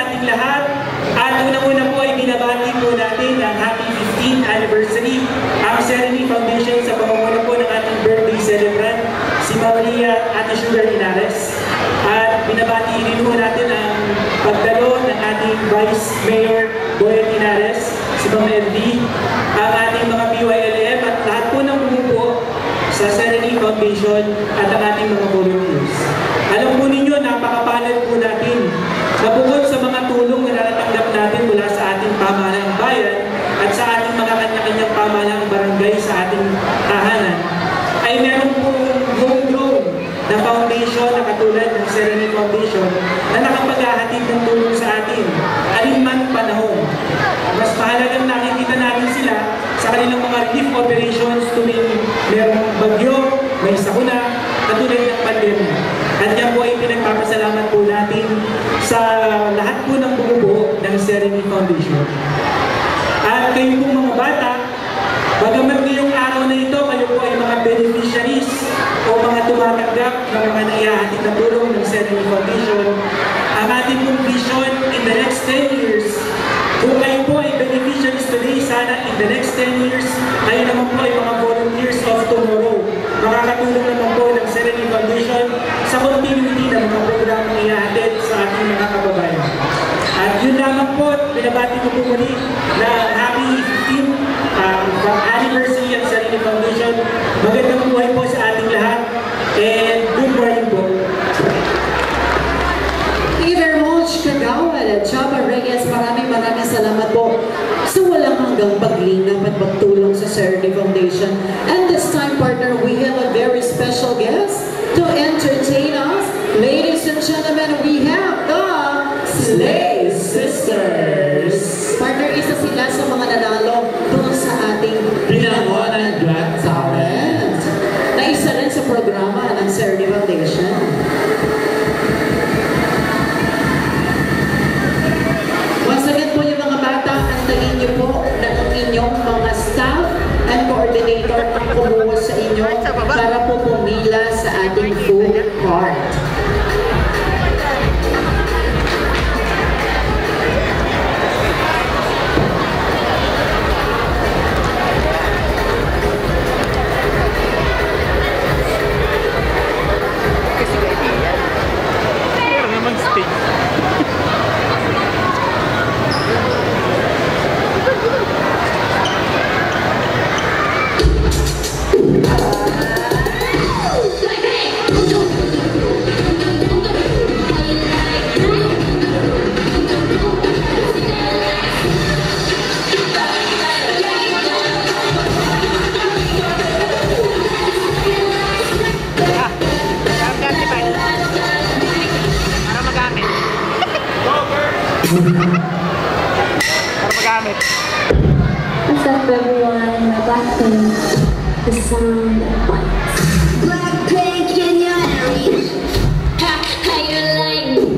sa ating lahat. At unang-una po ay binabati po natin ang happy 15th anniversary ang Serenity Foundation sa pamumuno po ng ating birthday celebrant, si Maria Ate Sugar Linares. At binabati rin po natin ang pagdalo ng ating Vice Mayor Boyet Linares, si Ma'am LD, ang ating mga BYLM at lahat po ng bumubuo sa Serenity Foundation at ang ating mga volunteers. Alam po ninyo, napakapalad po natin na bukod sa mga tulong na natatanggap natin mula sa ating pamahalaang bayan at sa ating mga kanya-kanyang pamahalaang barangay sa ating tahanan, ay meron pong homegrown na foundation na katulad ng Serenity Foundation na nakapaghahatid ng tulong sa atin alinman panahon. Mas mahalagang nakikita natin sila sa kanilang mga relief operations tuwing merong bagyo, may sakuna, katulad ng pandemya. At yan po ay pinagpapasalamat po natin sa lahat po ng bumubuo ng Serenity Foundation. At kayo pong mga bata, bagamat ngayong araw na ito, kayo po ay mga beneficiaries o mga tumatanggap ng mga naihahatid na tulong ng Serenity Foundation. Ang ating pong vision in the next 10 years, kung kayo po ay beneficiaries today, sana in the next 10 years, kayo naman po ay mga volunteers of tomorrow. Makakatulong naman po ng Serenity Foundation sa continuity ng mga programang ihahatid sa ating mga kababayan. At yun lamang po, binabati ko po muli na happy 15th anniversary ng Serenity Foundation. Magandang buhay po sa ating lahat and good morning po. Either Mulch Kagawad at Chaba Reyes, maraming salamat po sa walang hanggang paglingap at pagtulong sa Serenity Foundation. And this time, partner, we have a very special guest to entertain us. Ladies and gentlemen, we have the Slay Sisters. Partner, isa sila sa mga nanalo doon sa ating Binangonan Grand Talent na isa rin sa programa ng Serenity Foundation. Once again po yung mga bata, antayin niyo po na ang inyong mga staff and coordinator ang kumuha sa inyo para po pumila sa ating food cart. What's up everyone, my Blackpink, the sound that bites. Blackpink in your area, how you like me?